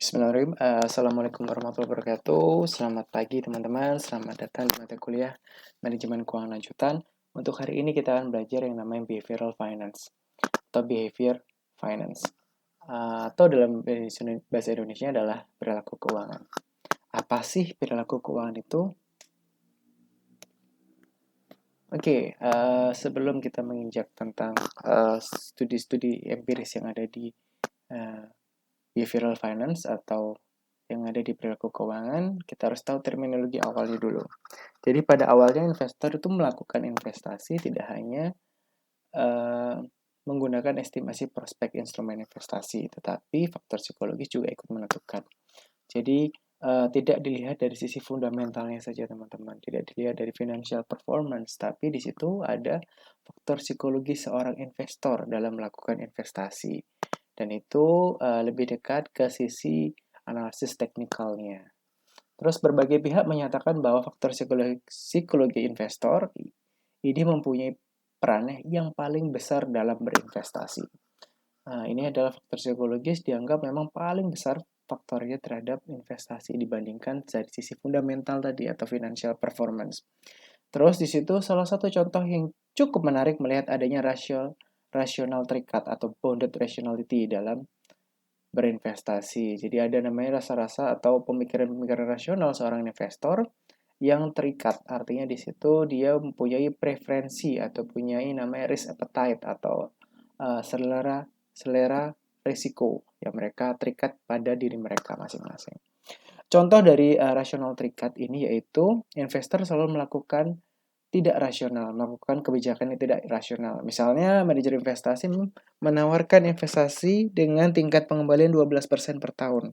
Bismillahirrahmanirrahim. Assalamualaikum warahmatullahi wabarakatuh. Selamat pagi teman-teman. Selamat datang di mata kuliah Manajemen Keuangan Lanjutan. Untuk hari ini kita akan belajar yang namanya Behavioral Finance atau Behavior Finance. Atau dalam bahasa Indonesia adalah perilaku keuangan. Apa sih perilaku keuangan itu? Oke, sebelum kita menginjak tentang studi-studi empiris yang ada di Behavioral Finance atau yang ada di perilaku keuangan, kita harus tahu terminologi awalnya dulu. Jadi pada awalnya investor itu melakukan investasi tidak hanya menggunakan estimasi prospek instrumen investasi, tetapi faktor psikologis juga ikut menentukan. Jadi tidak dilihat dari sisi fundamentalnya saja teman-teman, tidak dilihat dari financial performance, tapi di situ ada faktor psikologis seorang investor dalam melakukan investasi. Dan itu lebih dekat ke sisi analisis teknikalnya. Terus berbagai pihak menyatakan bahwa faktor psikologi investor ini mempunyai peran yang paling besar dalam berinvestasi. Nah, ini adalah faktor psikologis dianggap memang paling besar faktornya terhadap investasi dibandingkan dari sisi fundamental tadi atau financial performance. Terus di situ salah satu contoh yang cukup menarik melihat adanya rasional terikat atau bounded rationality dalam berinvestasi. Jadi ada namanya rasa-rasa atau pemikiran-pemikiran rasional seorang investor yang terikat. Artinya di situ dia mempunyai preferensi atau punya namanya risk appetite atau selera risiko yang mereka terikat pada diri mereka masing-masing. Contoh dari rasional terikat ini yaitu investor selalu melakukan tidak rasional, melakukan kebijakan yang tidak rasional. Misalnya, manajer investasi menawarkan investasi dengan tingkat pengembalian 12% per tahun.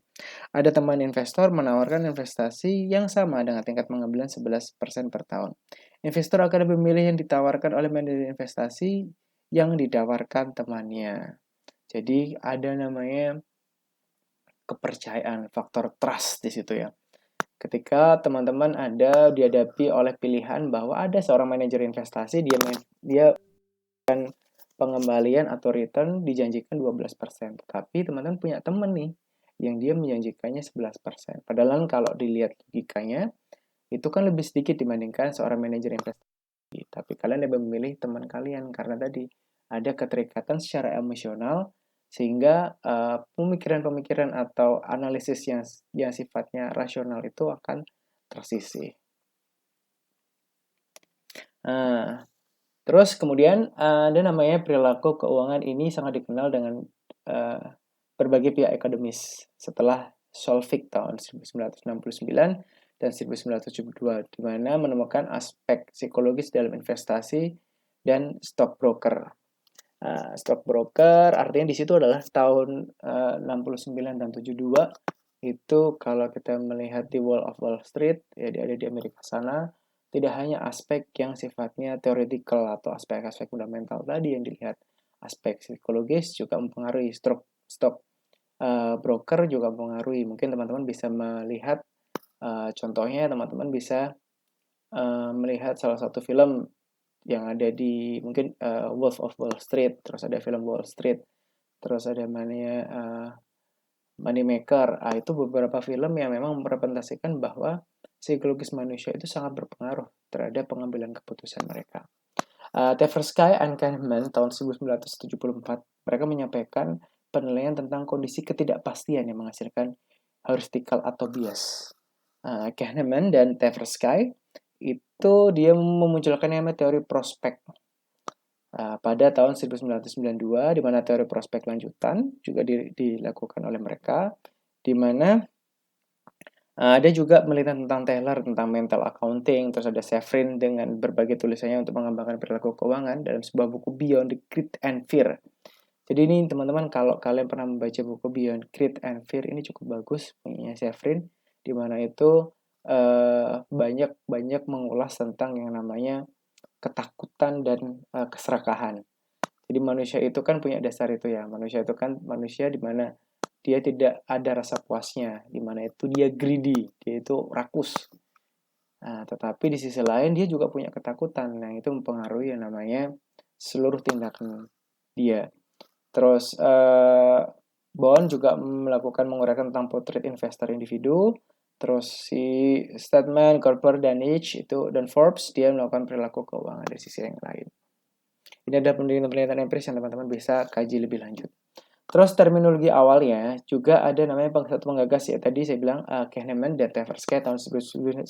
Ada teman investor menawarkan investasi yang sama dengan tingkat pengembalian 11% per tahun. Investor akan lebih memilih yang ditawarkan oleh manajer investasi yang ditawarkan temannya. Jadi, ada namanya kepercayaan, faktor trust di situ ya. Ketika teman-teman ada dihadapi oleh pilihan bahwa ada seorang manajer investasi, dia pengembalian atau return dijanjikan 12%. Tapi teman-teman punya teman nih yang dia menjanjikannya 11%. Padahal kalau dilihat logikanya, itu kan lebih sedikit dibandingkan seorang manajer investasi. Tapi kalian lebih memilih teman kalian karena tadi ada keterikatan secara emosional sehingga pemikiran-pemikiran atau analisis yang sifatnya rasional itu akan tersisih. Nah, terus kemudian ada namanya perilaku keuangan ini sangat dikenal dengan berbagai pihak akademis setelah Solvik tahun 1969 dan 1972 di mana menemukan aspek psikologis dalam investasi dan stockbroker. Stockbroker artinya di situ adalah tahun 69 dan 72 itu kalau kita melihat di Wall of Wall Street ya ada di Amerika sana tidak hanya aspek yang sifatnya theoretical atau aspek-aspek fundamental tadi yang dilihat, aspek psikologis juga mempengaruhi stock broker juga mempengaruhi. Mungkin teman-teman bisa melihat contohnya teman-teman bisa melihat salah satu film yang ada di mungkin Wolf of Wall Street, terus ada film Wall Street, terus ada Moneymaker. Itu beberapa film yang memang merepresentasikan bahwa psikologis manusia itu sangat berpengaruh terhadap pengambilan keputusan mereka. Tversky and Kahneman tahun 1974, mereka menyampaikan penilaian tentang kondisi ketidakpastian yang menghasilkan heuristical atau bias. Kahneman dan Tversky itu dia memunculkan namanya teori prospek pada tahun 1992 di mana teori prospek lanjutan juga dilakukan oleh mereka di mana ada juga penelitian tentang Taylor tentang mental accounting, terus ada Severin dengan berbagai tulisannya untuk mengembangkan perilaku keuangan dalam sebuah buku Beyond the Greed and Fear. Jadi ini teman-teman kalau kalian pernah membaca buku Beyond Greed and Fear ini cukup bagus punya Severin di mana itu banyak mengulas tentang yang namanya ketakutan dan keserakahan. Jadi manusia itu kan punya dasar itu ya. Manusia itu kan manusia di mana dia tidak ada rasa puasnya, di mana itu dia greedy, dia itu rakus. Nah, tetapi di sisi lain dia juga punya ketakutan. Nah, itu mempengaruhi yang namanya seluruh tindakan dia. Terus Bond juga melakukan menguraikan tentang potret investor individu. Terus si Stedman, Corper, dan Niche itu dan Forbes dia melakukan perilaku keuangan dari sisi yang lain. Ini ada penelitian-penelitian empiris yang teman-teman bisa kaji lebih lanjut. Terus terminologi awalnya juga ada namanya satu penggagas ya tadi saya bilang Kahneman dan Tversky tahun 1979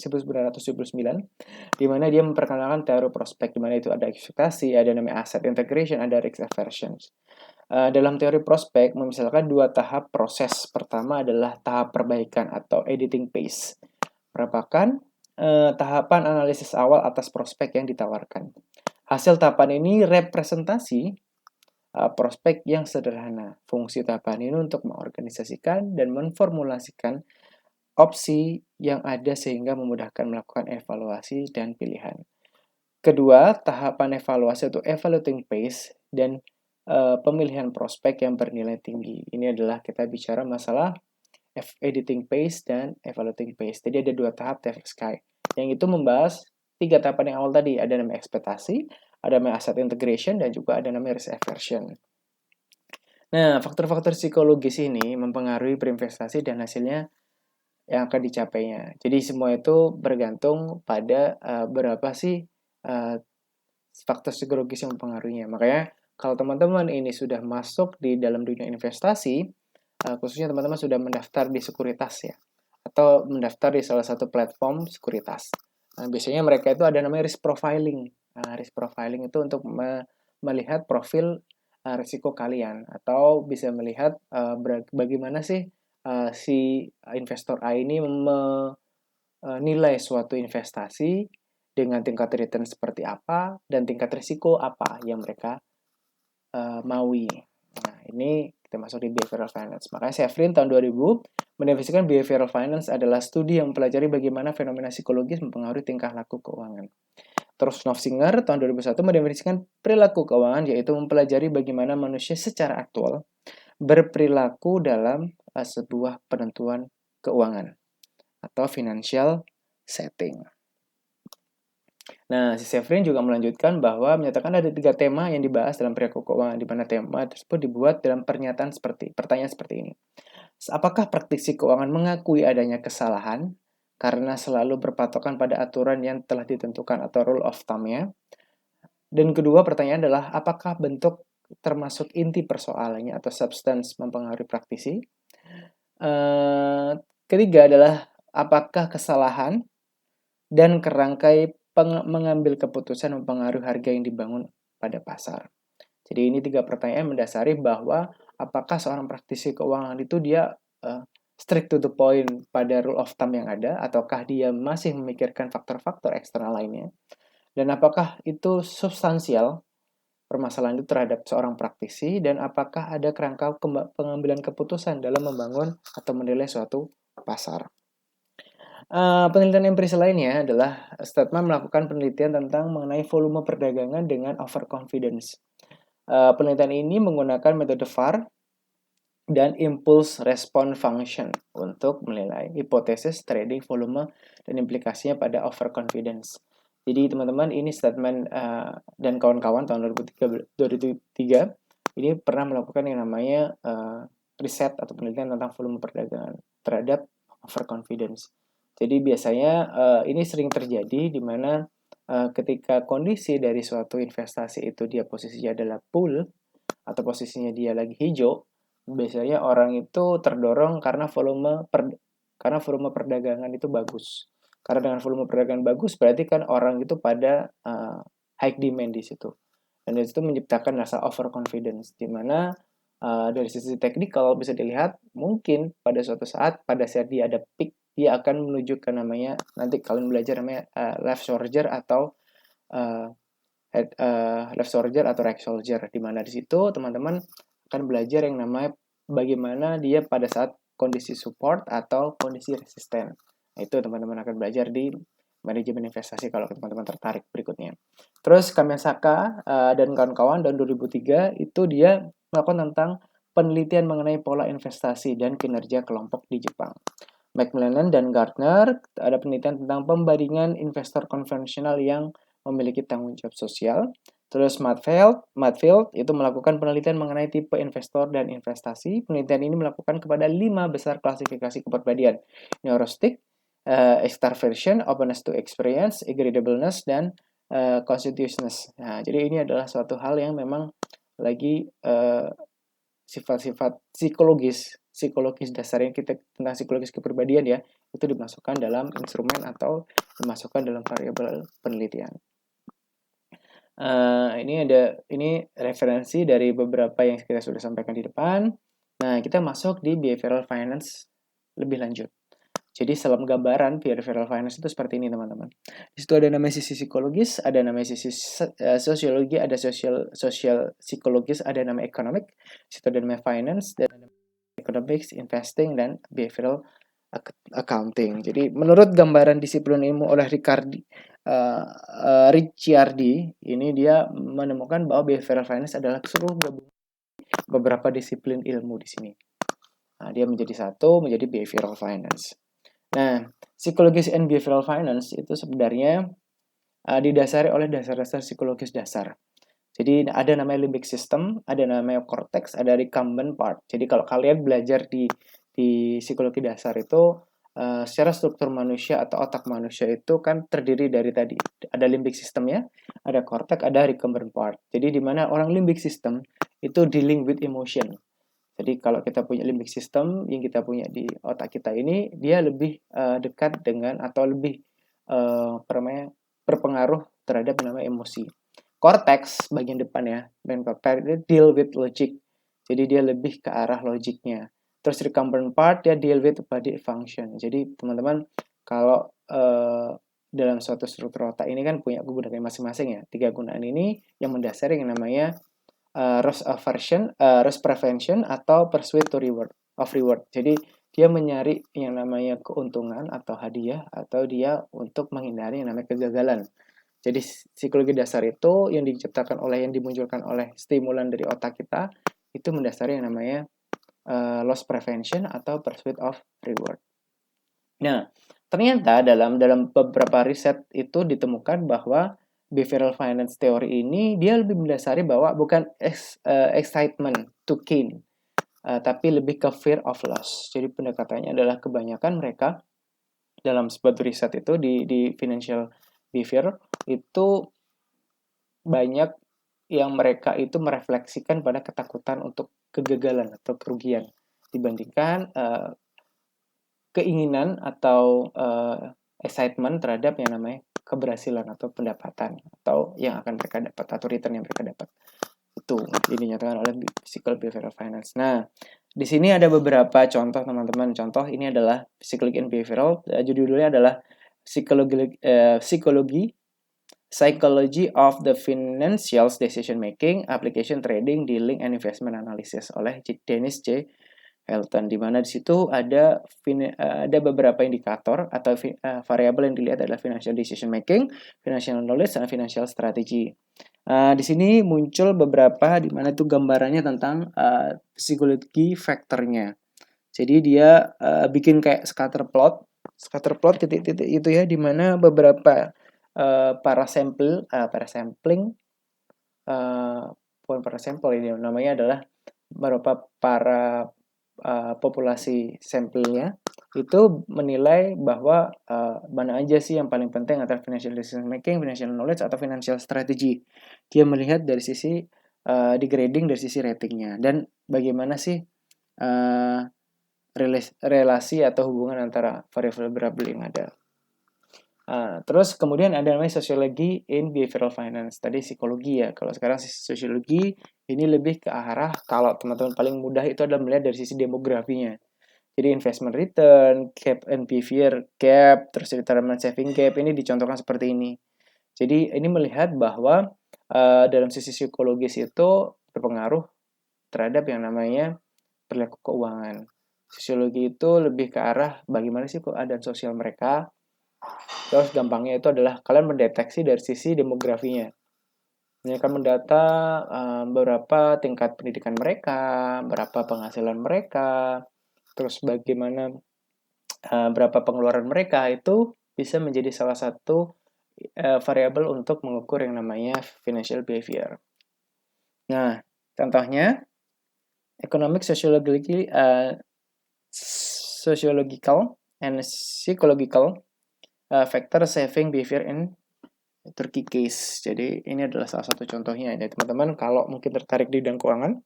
di mana dia memperkenalkan teori prospek di mana itu ada ekspektasi, ada namanya asset integration, ada risk aversion. Dalam teori prospek memisalkan dua tahap proses. Pertama adalah tahap perbaikan atau editing phase. Merupakan tahapan analisis awal atas prospek yang ditawarkan. Hasil tahapan ini representasi prospek yang sederhana. Fungsi tahapan ini untuk mengorganisasikan dan memformulasikan opsi yang ada sehingga memudahkan melakukan evaluasi dan pilihan. Kedua, tahapan evaluasi atau evaluating phase dan pemilihan prospek yang bernilai tinggi. Ini adalah kita bicara masalah editing phase dan evaluating phase. Jadi ada dua tahap Tversky. Yang itu membahas tiga tahapan yang awal tadi. Ada namanya ekspektasi, ada namanya asset integration, dan juga ada namanya risk aversion. Nah, faktor-faktor psikologis ini mempengaruhi berinvestasi dan hasilnya yang akan dicapainya. Jadi semua itu bergantung pada berapa sih faktor psikologis yang mempengaruhinya. Makanya kalau teman-teman ini sudah masuk di dalam dunia investasi, khususnya teman-teman sudah mendaftar di sekuritas ya, atau mendaftar di salah satu platform sekuritas. Nah, biasanya mereka itu ada namanya risk profiling. Nah, risk profiling itu untuk melihat profil risiko kalian, atau bisa melihat bagaimana sih si investor A ini menilai suatu investasi dengan tingkat return seperti apa dan tingkat risiko apa yang mereka maui. Nah, ini kita masuk di behavioral finance. Makanya Shevrin tahun 2000 mendefinisikan behavioral finance adalah studi yang mempelajari bagaimana fenomena psikologis mempengaruhi tingkah laku keuangan. Terus Knopfsinger tahun 2001 mendefinisikan perilaku keuangan, yaitu mempelajari bagaimana manusia secara aktual berperilaku dalam sebuah penentuan keuangan atau financial setting. Nah, si Severin juga melanjutkan bahwa menyatakan ada tiga tema yang dibahas dalam perilaku keuangan, di mana tema tersebut dibuat dalam pertanyaan seperti ini. Apakah praktisi keuangan mengakui adanya kesalahan karena selalu berpatokan pada aturan yang telah ditentukan atau rule of thumb-nya? Dan kedua pertanyaan adalah apakah bentuk termasuk inti persoalannya atau substance mempengaruhi praktisi? Ketiga adalah apakah kesalahan dan kerangkai mengambil keputusan mempengaruhi harga yang dibangun pada pasar. Jadi ini tiga pertanyaan mendasari bahwa apakah seorang praktisi keuangan itu dia strict to the point pada rule of thumb yang ada, ataukah dia masih memikirkan faktor-faktor eksternal lainnya, dan apakah itu substansial permasalahan itu terhadap seorang praktisi, dan apakah ada kerangka pengambilan keputusan dalam membangun atau menilai suatu pasar. Penelitian empiris lainnya adalah Stedman melakukan penelitian tentang mengenai volume perdagangan dengan overconfidence. Penelitian ini menggunakan metode VAR dan impulse response function untuk menilai hipotesis trading volume dan implikasinya pada overconfidence. Jadi teman-teman ini Stedman dan kawan-kawan tahun 2003 ini pernah melakukan yang namanya riset atau penelitian tentang volume perdagangan terhadap overconfidence. Jadi biasanya ini sering terjadi di mana ketika kondisi dari suatu investasi itu dia posisinya adalah bull atau posisinya dia lagi hijau, biasanya orang itu terdorong karena volume perdagangan itu bagus. Karena dengan volume perdagangan bagus berarti kan orang itu pada high demand di situ. Dan itu menciptakan rasa overconfidence di mana dari sisi teknikal bisa dilihat mungkin pada suatu saat dia ada peak, dia akan menuju ke namanya nanti kalian belajar namanya left soldier atau left soldier atau right soldier, di mana di situ teman-teman akan belajar yang namanya bagaimana dia pada saat kondisi support atau kondisi resisten. Nah, itu teman-teman akan belajar di manajemen investasi kalau teman-teman tertarik berikutnya. Terus Kamiyasaka dan kawan-kawan tahun 2003 itu dia melakukan tentang penelitian mengenai pola investasi dan kinerja kelompok di Jepang. Macmillan dan Gardner ada penelitian tentang pembandingan investor konvensional yang memiliki tanggung jawab sosial Terus Mattfield itu melakukan penelitian mengenai tipe investor dan investasi. Penelitian ini melakukan kepada 5 besar klasifikasi kepribadian: neurotic, extraversion, openness to experience, agreeableness, dan constitutiveness. Nah, jadi ini adalah suatu hal yang memang lagi sifat-sifat psikologis dasarnya kita tentang psikologis kepribadian ya, itu dimasukkan dalam instrumen atau dimasukkan dalam variabel penelitian. Ini referensi dari beberapa yang kita sudah sampaikan di depan. Nah, kita masuk di behavioral finance lebih lanjut. Jadi dalam gambaran behavioral finance itu seperti ini teman-teman. Di situ ada namanya sisi psikologis, ada namanya sisi sosiologi, ada sosial psikologis, ada namanya economic, di situ ada namanya finance, dan ada economics, investing, dan behavioral accounting. Jadi menurut gambaran disiplin ilmu oleh Ricciardi, ini dia menemukan bahwa behavioral finance adalah seluruh gabungan beberapa disiplin ilmu di sini. Nah, dia menjadi satu, menjadi behavioral finance. Nah, psikologis and behavioral finance itu sebenarnya didasari oleh dasar-dasar psikologis dasar. Jadi ada namanya limbic system, ada namanya cortex, ada recumbent part. Jadi kalau kalian belajar di psikologi dasar itu secara struktur manusia atau otak manusia itu kan terdiri dari tadi ada limbic systemnya, ada cortex, ada recumbent part. Jadi di mana orang limbic system itu dealing with emotion. Jadi kalau kita punya limbic system yang kita punya di otak kita ini, dia lebih dekat dengan atau lebih berpengaruh terhadap namanya emosi. Cortex bagian depan ya, main cortex dia deal with logic. Jadi dia lebih ke arah logiknya. Terus recumbent part dia deal with body function. Jadi teman-teman kalau dalam suatu struktur otak ini kan punya kegunaan masing-masing ya. 3 gunaan ini yang mendasari yang namanya risk aversion, risk prevention, atau pursuit to reward of reward. Jadi dia mencari yang namanya keuntungan atau hadiah, atau dia untuk menghindari yang namanya kegagalan. Jadi psikologi dasar itu yang diciptakan oleh, yang dimunculkan oleh stimulan dari otak kita itu mendasari yang namanya loss prevention atau pursuit of reward. Nah, ternyata dalam beberapa riset itu ditemukan bahwa behavioral finance theory ini dia lebih mendasari bahwa bukan excitement to gain, tapi lebih ke fear of loss. Jadi pendekatannya adalah kebanyakan mereka dalam sebuah riset itu di financial behavior itu banyak yang mereka itu merefleksikan pada ketakutan untuk kegagalan atau kerugian dibandingkan keinginan atau excitement terhadap yang namanya keberhasilan atau pendapatan atau yang akan mereka dapat atau return yang mereka dapat. Itu dinyatakan oleh Psychology Behavioral Finance. Nah, di sini ada beberapa contoh teman-teman. Contoh ini adalah Psychology and Behavioral. Judulnya adalah Psychology of the Financial Decision Making, Application Trading, Dealing, and Investment Analysis oleh Dennis J. Elton, di mana di situ ada beberapa indikator atau variabel yang dilihat adalah financial decision making, financial knowledge, dan financial strategy. Di sini muncul beberapa di mana itu gambarannya tentang psikologi faktornya. Jadi dia bikin kayak scatter plot titik-titik itu ya, di mana beberapa para sampling ini namanya adalah beberapa para populasi sampelnya itu menilai bahwa mana aja sih yang paling penting antara financial decision making, financial knowledge, atau financial strategy. Dia melihat dari sisi degrading dari sisi ratingnya dan bagaimana sih relasi atau hubungan antara variabel yang ada. Terus kemudian ada namanya sosiologi in behavioral finance. Tadi psikologi ya. Kalau sekarang sosiologi ini lebih ke arah, kalau teman-teman paling mudah itu adalah melihat dari sisi demografinya. Jadi investment return, gap and behavior gap, terus retirement saving gap ini dicontohkan seperti ini. Jadi ini melihat bahwa dalam sisi psikologis itu berpengaruh terhadap yang namanya perilaku keuangan. Sosiologi itu lebih ke arah bagaimana sih keadaan sosial mereka. Terus gampangnya itu adalah kalian mendeteksi dari sisi demografinya. Ini akan mendata berapa tingkat pendidikan mereka, berapa penghasilan mereka, terus bagaimana berapa pengeluaran mereka, itu bisa menjadi salah satu variabel untuk mengukur yang namanya financial behavior. Nah, contohnya economic, sociological and psychological factor saving behavior in Turkey case. Jadi ini adalah salah satu contohnya ya teman-teman. Kalau mungkin tertarik di bidang keuangan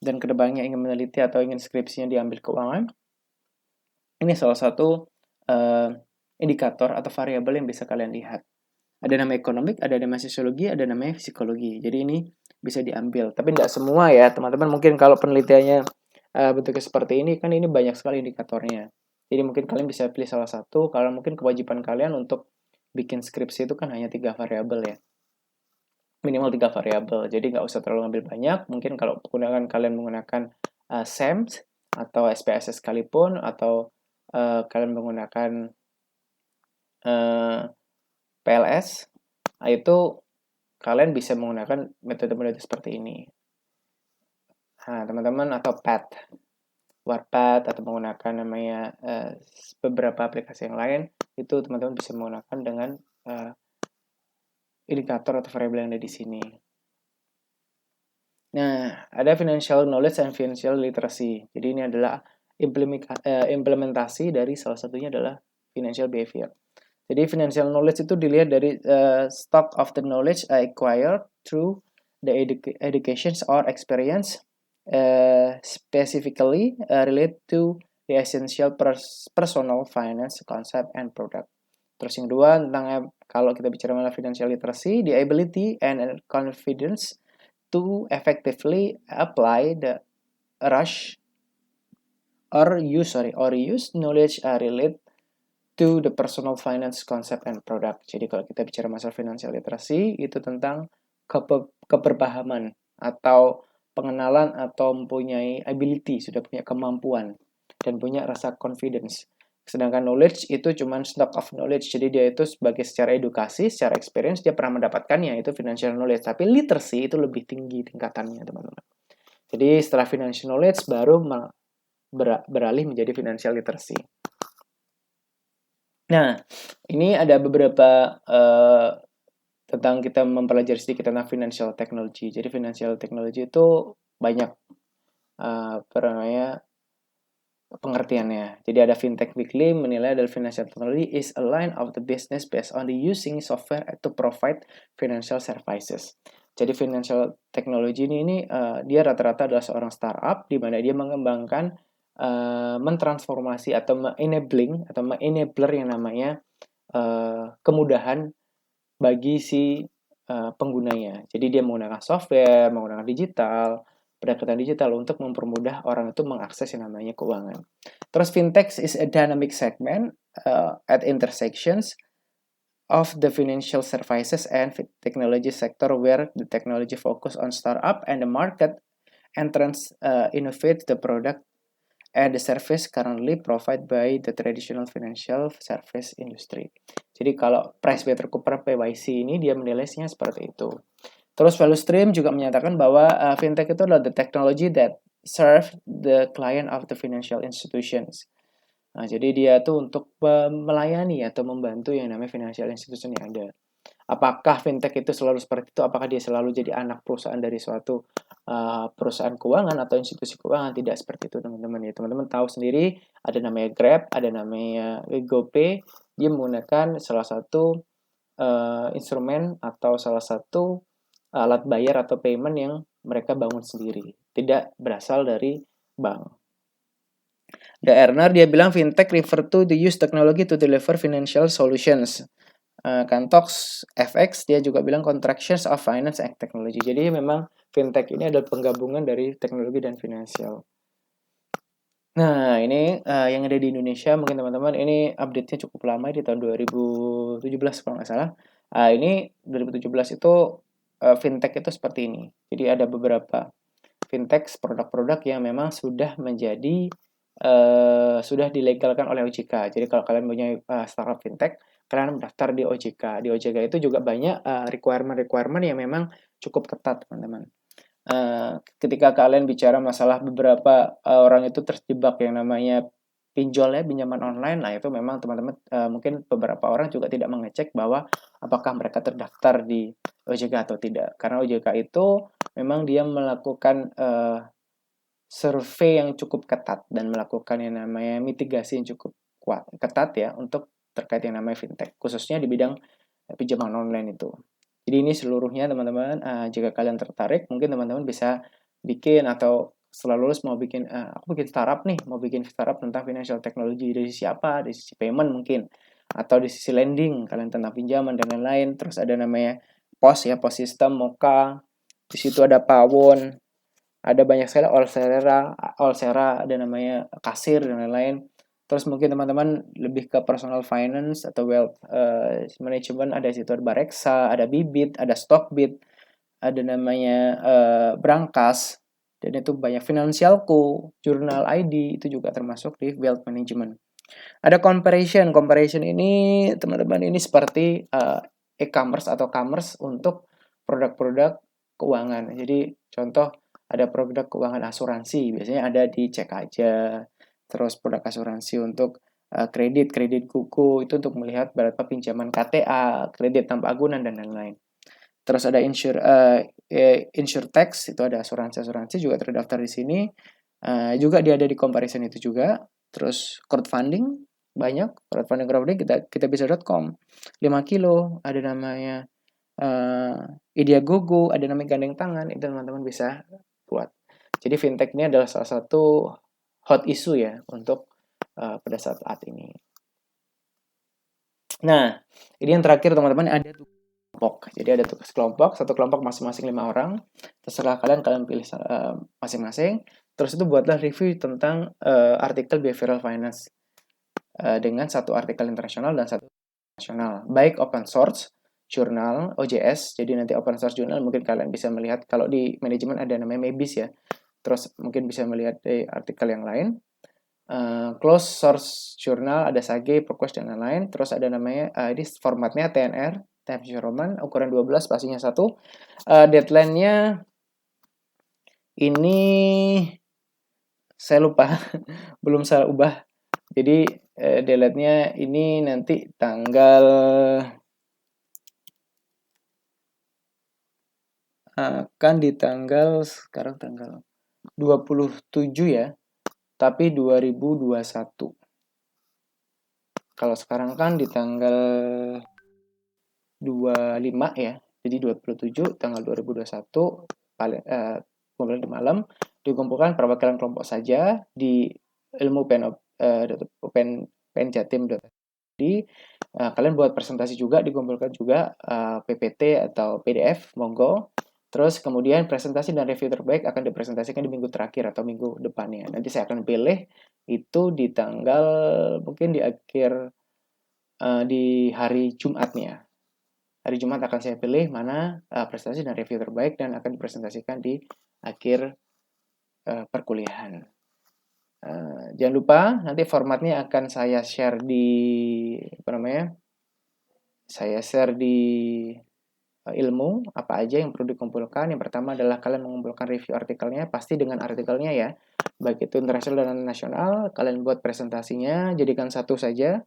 dan kedepannya ingin meneliti atau ingin skripsinya diambil keuangan, ini salah satu indikator atau variabel yang bisa kalian lihat. Ada nama ekonomik, ada nama sosiologi, ada namanya psikologi. Jadi ini bisa diambil. Tapi tidak semua ya teman-teman. Mungkin kalau penelitiannya bentuknya seperti ini, kan ini banyak sekali indikatornya. Jadi mungkin kalian bisa pilih salah satu. Kalau mungkin kewajiban kalian untuk bikin skripsi itu kan hanya 3 variabel ya. Minimal 3 variabel. Jadi nggak usah terlalu ngambil banyak. Mungkin kalau kalian menggunakan SAMS atau SPSS sekalipun, atau kalian menggunakan PLS, itu kalian bisa menggunakan metode-metode seperti ini. Nah, teman-teman, atau Warpath, atau menggunakan namanya beberapa aplikasi yang lain, itu teman-teman bisa menggunakan dengan indikator atau variabel yang ada di sini. Nah, ada financial knowledge and financial literacy. Jadi ini adalah implementasi dari salah satunya adalah financial behavior. Jadi financial knowledge itu dilihat dari stock of the knowledge acquired through the educations or experience, specifically relate to the essential personal finance concept and product. Terus yang kedua tentang kalau kita bicara mengenai financial literacy, the ability and confidence to effectively apply the rush or use knowledge relate to the personal finance concept and product. Jadi kalau kita bicara masalah financial literacy, itu tentang keberpahaman atau pengenalan atau mempunyai ability, sudah punya kemampuan dan punya rasa confidence. Sedangkan knowledge itu cuma stock of knowledge. Jadi dia itu sebagai secara edukasi, secara experience dia pernah mendapatkannya, itu financial knowledge. Tapi literacy itu lebih tinggi tingkatannya, teman-teman. Jadi setelah financial knowledge baru beralih menjadi financial literacy. Nah, ini ada beberapa tentang kita mempelajari sedikit tentang financial technology. Jadi financial technology itu banyak pengertiannya. Jadi ada Fintech Weekly menilai that financial technology is a line of the business based on the using software to provide financial services. Jadi financial technology ini dia rata-rata adalah seorang startup di mana dia mengembangkan mentransformasi atau enabler yang namanya kemudahan bagi si penggunanya. Jadi dia menggunakan software, menggunakan pendekatan digital untuk mempermudah orang itu mengakses yang namanya keuangan. Terus fintech is a dynamic segment at intersections of the financial services and technology sector where the technology focus on startup and the market entrance innovate the product and the service currently provided by the traditional financial service industry. Jadi kalau PricewaterhouseCoopers PwC ini dia menilainya seperti itu. Terus Value Stream juga menyatakan bahwa fintech itu adalah the technology that serve the client of the financial institutions. Nah, jadi dia tuh untuk melayani atau membantu yang namanya financial institution yang ada. Apakah fintech itu selalu seperti itu? Apakah dia selalu jadi anak perusahaan dari suatu perusahaan keuangan atau institusi keuangan? Tidak seperti itu, teman-teman. Ya, teman-teman tahu sendiri, ada namanya Grab, ada namanya GoPay. Dia menggunakan salah satu instrumen atau salah satu alat bayar atau payment yang mereka bangun sendiri. Tidak berasal dari bank. The Erner dia bilang fintech refer to the use technology to deliver financial solutions. Kantox FX dia juga bilang contractions of finance and technology. Jadi memang fintech ini adalah penggabungan dari teknologi dan finansial. Nah, ini yang ada di Indonesia mungkin teman-teman ini update-nya cukup lama di tahun 2017 kalau nggak salah. Ini 2017 itu fintech itu seperti ini. Jadi ada beberapa fintech produk-produk yang memang sudah menjadi sudah dilegalkan oleh OJK. Jadi kalau kalian punya startup fintech, kalian mendaftar di OJK. Di OJK itu juga banyak requirement yang memang cukup ketat, teman-teman. Ketika kalian bicara masalah beberapa orang itu terjebak yang namanya pinjol ya, pinjaman online. Nah, itu memang teman-teman mungkin beberapa orang juga tidak mengecek bahwa apakah mereka terdaftar di OJK atau tidak. Karena OJK itu memang dia melakukan survei yang cukup ketat dan melakukan yang namanya mitigasi yang cukup ketat ya untuk terkait yang namanya fintech, khususnya di bidang pinjaman online itu. Jadi ini seluruhnya teman-teman, jika kalian tertarik, mungkin teman-teman bisa bikin atau setelah lulus mau bikin, aku bikin startup nih, mau bikin startup tentang financial technology dari sisi apa, dari sisi payment mungkin, atau di sisi lending, kalian tentang pinjaman dan lain-lain. Terus ada namanya POS ya, POS system, Moka, di situ ada Pawon, ada banyak sekali Allsera, ada namanya kasir dan lain-lain. Terus mungkin teman-teman lebih ke personal finance atau wealth management, ada situ ada Bareksa, ada Bibit, ada Stockbit, ada namanya Brankas, dan itu banyak Finansialku, Jurnal ID, itu juga termasuk di wealth management. Ada comparison ini teman-teman ini seperti e-commerce atau commerce untuk produk-produk keuangan. Jadi contoh ada produk keuangan asuransi, biasanya ada di Cek Aja. Terus produk asuransi untuk kredit kuku itu untuk melihat berapa pinjaman KTA, kredit tanpa agunan dan lain-lain. Terus ada InsurTech, itu ada asuransi juga terdaftar di sini. Juga dia ada di comparison itu juga. Terus crowdfunding banyak, crowdfunding kita bisa.com 5 kilo, ada namanya Ideagogo, ada namanya gandeng tangan, itu teman-teman bisa buat. Jadi fintech ini adalah salah satu hot issue ya untuk pada saat ini. Nah, ini yang terakhir teman-teman, ada kelompok. Jadi ada tugas kelompok, satu kelompok masing-masing 5 orang. Terserah kalian pilih masing-masing. Terus itu buatlah review tentang artikel behavioral finance dengan satu artikel internasional dan satu nasional. Baik open source jurnal OJS, jadi nanti open source jurnal mungkin kalian bisa melihat, kalau di manajemen ada namanya MEBIS ya. Terus mungkin bisa melihat di artikel yang lain. Close source jurnal ada Sage, ProQuest dan lain-lain. Terus ada namanya ini formatnya TNR, Times New Roman, ukuran 12, spasinya 1. Deadline-nya ini saya lupa, belum saya ubah. Jadi deadline-nya ini nanti tanggal akan di tanggal sekarang tanggal 27 ya, tapi 2021. Kalau sekarang kan di tanggal 25 ya, jadi 27 tanggal 2021 paling kemudian di malam dikumpulkan perwakilan kelompok saja di ilmu Jatim. Kalian buat presentasi juga, dikumpulkan juga PPT atau PDF, monggo. Terus kemudian presentasi dan review terbaik akan dipresentasikan di minggu terakhir atau minggu depannya. Nanti saya akan pilih itu di tanggal mungkin di akhir di hari Jumatnya. Hari Jumat akan saya pilih mana presentasi dan review terbaik dan akan dipresentasikan di akhir perkuliahan. Jangan lupa nanti formatnya akan saya share di saya share di ilmu apa aja yang perlu dikumpulkan. Yang pertama adalah kalian mengumpulkan review artikelnya, pasti dengan artikelnya ya, baik itu internasional dan nasional. Kalian buat presentasinya, jadikan satu saja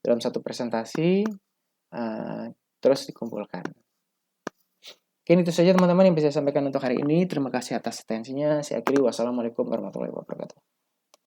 dalam satu presentasi, terus dikumpulkan. Oke, itu saja teman-teman yang bisa saya sampaikan untuk hari ini. Terima kasih atas atensinya. Saya akhiri. Wassalamualaikum warahmatullahi wabarakatuh.